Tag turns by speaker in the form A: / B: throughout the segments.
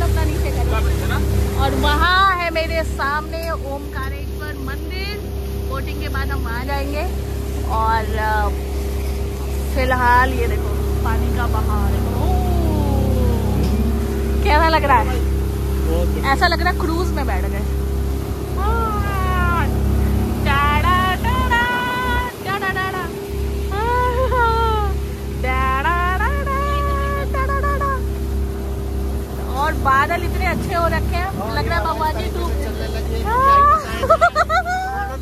A: अपना नीचे करें। और वहाँ है मेरे सामने ओमकारेश्वर मंदिर। बोटिंग के बाद हम वहाँ जाएंगे। और फिलहाल ये देखो पानी का बहाव देखो, कैसा लग रहा है? ऐसा लग रहा है क्रूज में बैठ गए। और बादल इतने अच्छे हो रखे हैं, लग रहा है बाबा जी तू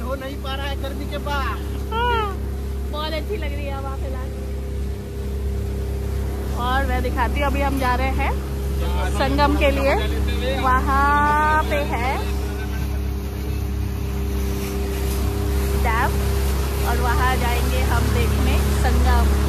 B: हो नहीं पा रहा है गर्मी के बाद।
A: बहुत अच्छी लग रही है हवा फिलहाल। और मैं दिखाती हूँ, अभी हम जा रहे हैं संगम के लिए। वहाँ पे है डैम और वहाँ जाएंगे हम देखने संगम।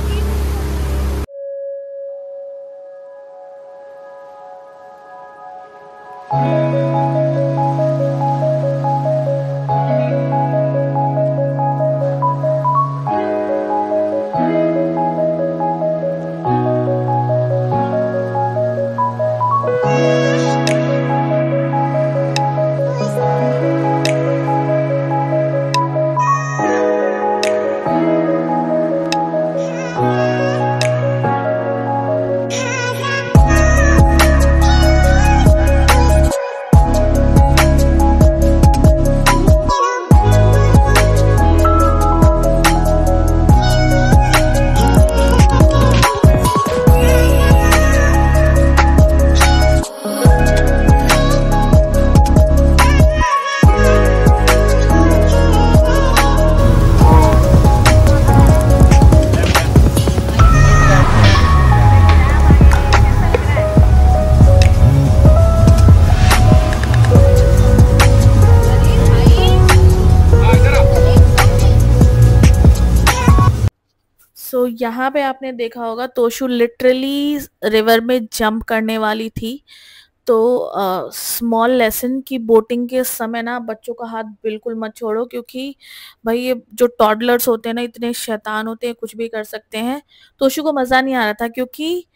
A: तो यहाँ पे आपने देखा होगा तोशु लिटरली रिवर में जंप करने वाली थी। तो स्मॉल लेसन की बोटिंग के समय ना बच्चों का हाथ बिल्कुल मत छोड़ो, क्योंकि भाई ये जो टॉडलर्स होते हैं ना इतने शैतान होते हैं, कुछ भी कर सकते हैं। तोशु को मज़ा नहीं आ रहा था क्योंकि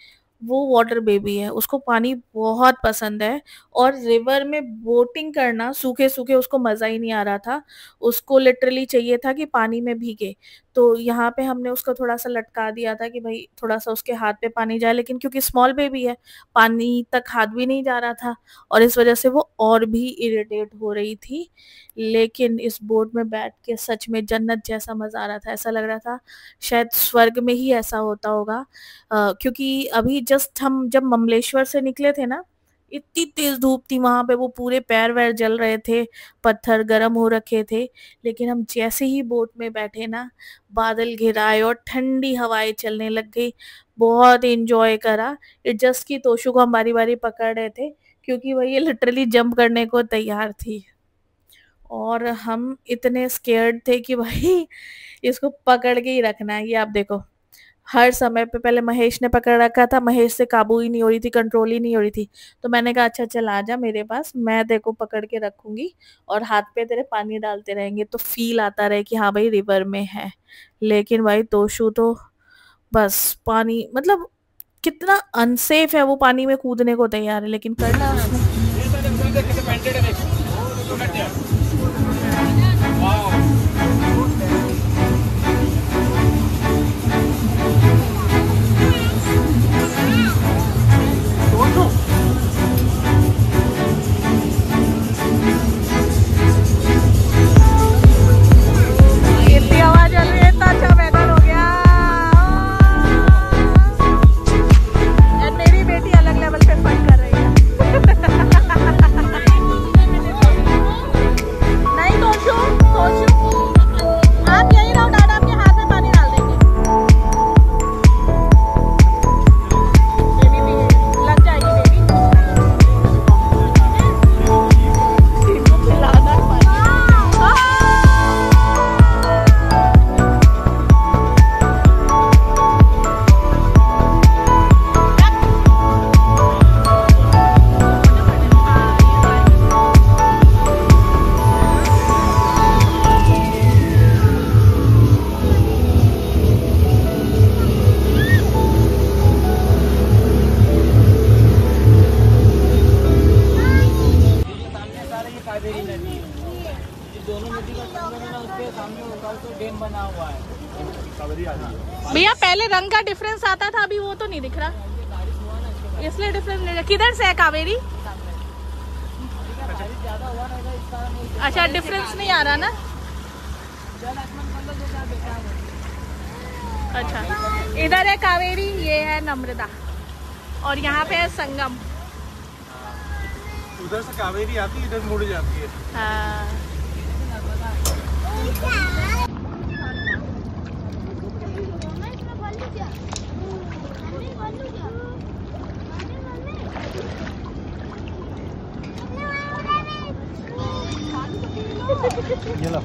A: वो वाटर बेबी है, उसको पानी बहुत पसंद है। और रिवर में बोटिंग करना सूखे सूखे उसको मज़ा ही नहीं आ रहा था, उसको लिटरली चाहिए था कि पानी में भीगे। तो यहाँ पे हमने उसको थोड़ा सा लटका दिया था कि भाई थोड़ा सा उसके हाथ पे पानी जाए, लेकिन क्योंकि स्मॉल बेबी है पानी तक हाथ भी नहीं जा रहा था और इस वजह से वो और भी इरिटेट हो रही थी। लेकिन इस बोट में बैठ के सच में जन्नत जैसा मज़ा आ रहा था, ऐसा लग रहा था शायद स्वर्ग में ही ऐसा होता होगा। क्योंकि अभी जस्ट हम जब ममलेश्वर से निकले थे ना, इतनी तेज धूप थी वहां पे, वो पूरे पैर वैर जल रहे थे, पत्थर गर्म हो रखे थे। लेकिन हम जैसे ही बोट में बैठे ना, बादल घिराए और ठंडी हवाएं चलने लग गई, बहुत एंजॉय करा। इट जस्ट की तोशु को हम बारी बारी पकड़ रहे थे क्योंकि वही ये लिटरली जंप करने को तैयार थी और हम इतने स्केर्ड थे कि भाई इसको पकड़ के ही रखना है। ये आप देखो, हर समय पे पहले महेश ने पकड़ रखा था, महेश से काबू ही नहीं हो रही थी, कंट्रोल ही नहीं हो रही थी। तो मैंने कहा अच्छा चल आ जा मेरे पास, मैं तेरे को पकड़ के रखूंगी और हाथ पे तेरे पानी डालते रहेंगे तो फील आता रहे कि हाँ भाई रिवर में है। लेकिन भाई तोशु तो बस पानी, मतलब कितना अनसेफ है, वो पानी में कूदने को तैयार है, लेकिन करना उसने। नहीं तोशु पहले रंग का डिफरेंस आता था, अभी वो तो नहीं दिख रहा, इसलिए डिफरेंस नहीं। किधर से है कावेरी? अच्छा, डिफरेंस नहीं आ रहा ना। अच्छा, इधर है कावेरी, ये है नम्रता, और यहाँ पे है संगम।
B: उधर से कावेरी आती है, इधर मुड़ जाती है।
A: हाँ।
B: ये लो।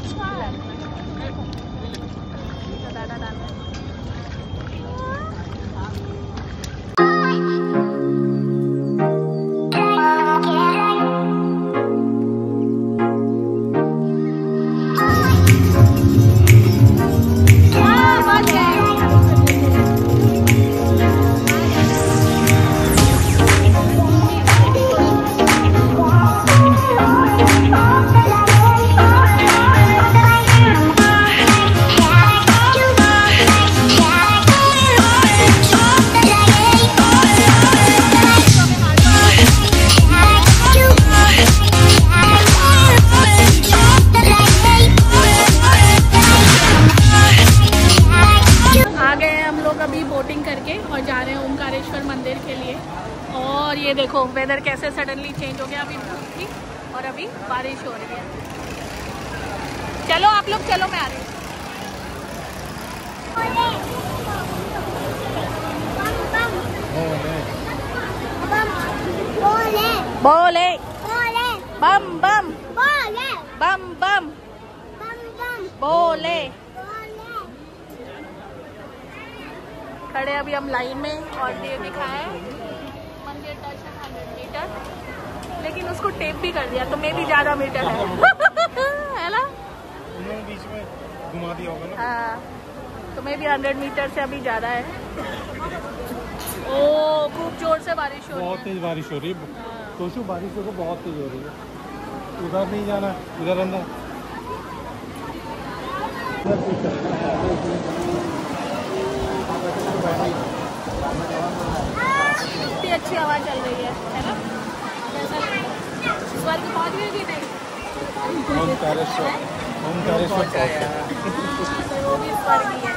B: मंदिर के लिए। और ये देखो वेदर कैसे सडनली चेंज हो गया, अभी धूप थी और अभी बारिश हो रही है। चलो आप लोग चलो, मैं आ रही हूँ। बोले बम बम बम बम बोले। खड़े अभी हम लाइन में और ये दिखा है मंदिर दर्शन 100 मीटर, लेकिन उसको टेप भी कर दिया तो मे भी ज्यादा मीटर है है ना, बीच में घुमा दिया होगा ना।
A: हाँ, तो मे भी 100 मीटर से अभी ज्यादा है। ओ खूब जोर से बारिश हो रही है,
B: बहुत तेज बारिश हो रही है। सोचो बारिश तो बहुत तेज हो रही है। उधर नहीं जाना, इधर अंदर।
A: कितनी अच्छी हवा चल रही है ना, कैसा लग रहा है? स्वर्ग पहुंच गए कि नहीं?
B: ओमकारेश्वर
A: वो भी स्वर्ग ही है।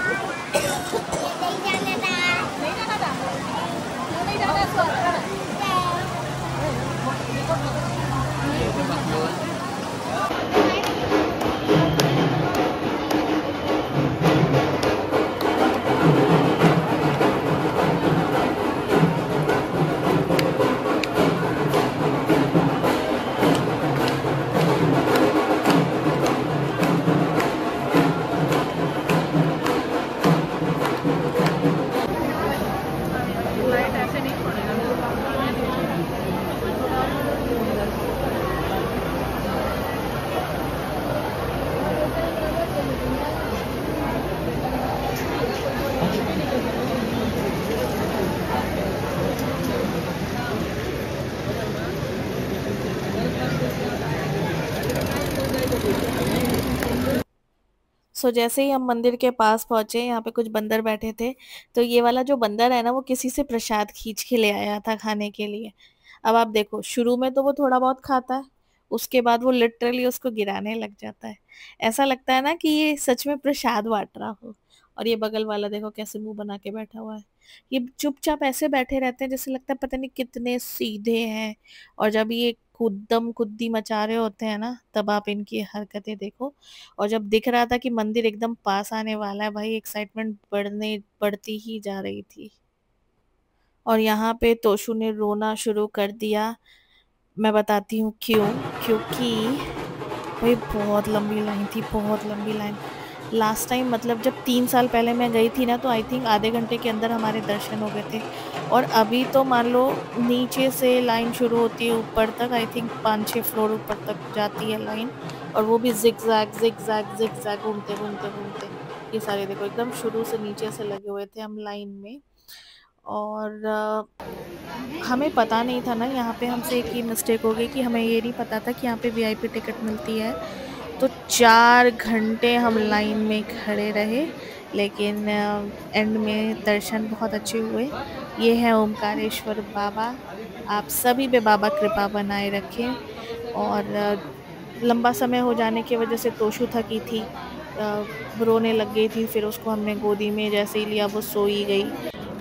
A: नहीं जाना था, नहीं जाना स्वर्ग। जैसे ही हम मंदिर के पास पहुंचे, यहाँ पे कुछ बंदर बैठे थे, तो ये वाला जो बंदर है ना, वो किसी से प्रसाद खींच के ले आया था खाने के लिए। अब आप देखो, शुरू में तो वो थोड़ा बहुत खाता है, उसके बाद वो लिटरली उसको गिराने लग जाता है। ऐसा लगता है ना कि ये सच में प्रसाद बांट रहा हो। और ये बगल वाला देखो कैसे मुंह बना के बैठा हुआ है। ये चुपचाप ऐसे बैठे रहते हैं जैसे लगता है पता नहीं कितने सीधे हैं। और जब ये खुद्दम खुद्दी मचा रहे होते हैं ना, तब आप इनकी हरकतें देखो। और जब दिख रहा था कि मंदिर एकदम पास आने वाला है, भाई एक्साइटमेंट बढ़ती ही जा रही थी। और यहाँ पे तोशु ने रोना शुरू कर दिया। मैं बताती हूँ क्यों। क्योंकि भाई बहुत लंबी लाइन थी, बहुत लंबी लाइन। लास्ट टाइम मतलब जब 3 साल पहले मैं गई थी ना, तो आई थिंक आधे घंटे के अंदर हमारे दर्शन हो गए थे। और अभी तो मान लो नीचे से लाइन शुरू होती है ऊपर तक, आई थिंक 5-6 फ्लोर ऊपर तक जाती है लाइन। और वो भी जिगजैग जिगजैग जिगजैग घूमते घूमते घूमते। ये सारे देखो एकदम शुरू से नीचे से लगे हुए थे हम लाइन में। और हमें पता नहीं था ना, यहाँ पे हमसे एक ही मिस्टेक हो गई कि हमें ये नहीं पता था कि यहाँ पे VIP टिकट मिलती है। तो 4 घंटे हम लाइन में खड़े रहे, लेकिन एंड में दर्शन बहुत अच्छे हुए। ये है ओमकारेश्वर बाबा। आप सभी पे बाबा कृपा बनाए रखें। और लंबा समय हो जाने की वजह से तोशु थकी थी, रोने लग गई थी। फिर उसको हमने गोदी में जैसे ही लिया वो सो ही गई।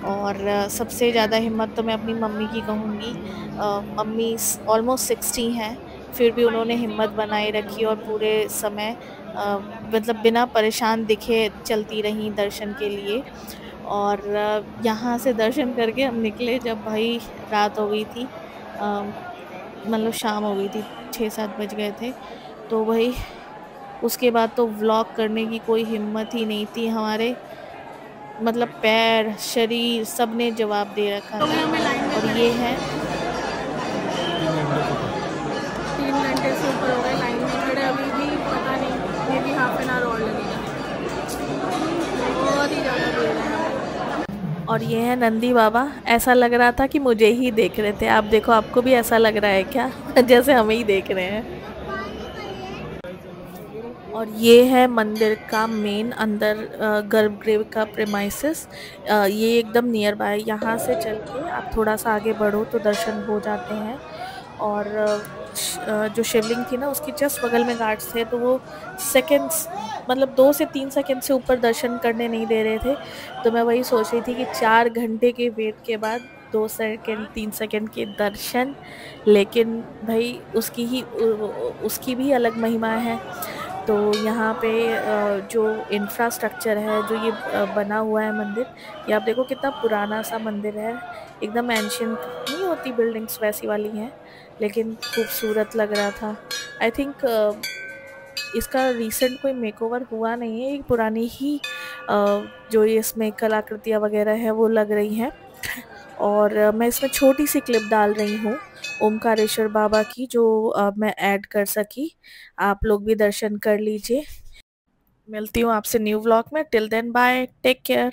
A: और सबसे ज़्यादा हिम्मत तो मैं अपनी मम्मी की कहूँगी। मम्मी ऑलमोस्ट 60 हैं, फिर भी उन्होंने हिम्मत बनाए रखी और पूरे समय मतलब बिना परेशान दिखे चलती रहीं दर्शन के लिए। और यहाँ से दर्शन करके हम निकले जब भाई रात हो गई थी, मतलब शाम हो गई थी, 6-7 बज गए थे। तो वही उसके बाद तो व्लॉग करने की कोई हिम्मत ही नहीं थी हमारे, मतलब पैर शरीर सब ने जवाब दे रखा
B: तो भी
A: था।
B: हमें लाइन में
A: और
B: खड़े
A: ये है
B: 3 घंटे से ऊपर हो गए लाइन में खड़े, अभी भी पता नहीं, मे भी हाफ एन आवर और लगेगा। बहुत ही ज़्यादा भीड़ है।
A: और ये है नंदी बाबा। ऐसा लग रहा था कि मुझे ही देख रहे थे। आप देखो, आपको भी ऐसा लग रहा है क्या जैसे हमें ही देख रहे हैं। और ये है मंदिर का मेन अंदर गर्भगृह का प्रेमाइसिस। ये एकदम नियर बाय, यहाँ से चल के आप थोड़ा सा आगे बढ़ो तो दर्शन हो जाते हैं। और जो शिवलिंग थी ना उसकी जस्ट बगल में गार्ड्स थे, तो वो सेकंड्स मतलब 2 से 3 सेकंड से ऊपर दर्शन करने नहीं दे रहे थे। तो मैं वही सोच रही थी कि 4 घंटे के वेट के बाद 2 सेकंड 3 सेकंड के दर्शन, लेकिन भाई उसकी भी अलग महिमा है। तो यहाँ पे जो इंफ्रास्ट्रक्चर है, जो ये बना हुआ है मंदिर, ये आप देखो कितना पुराना सा मंदिर है। एकदम एंशियंट नहीं होती बिल्डिंग्स वैसी वाली हैं, लेकिन खूबसूरत लग रहा था। आई थिंक इसका रिसेंट कोई मेकओवर हुआ नहीं है, ये पुरानी ही जो ये इसमें कलाकृतियाँ वगैरह है वो लग रही हैं। और मैं इसमें छोटी सी क्लिप डाल रही हूँ ओमकारेश्वर बाबा की, जो मैं ऐड कर सकी। आप लोग भी दर्शन कर लीजिए। मिलती हूँ आपसे न्यू व्लॉग में। Till then bye, take care.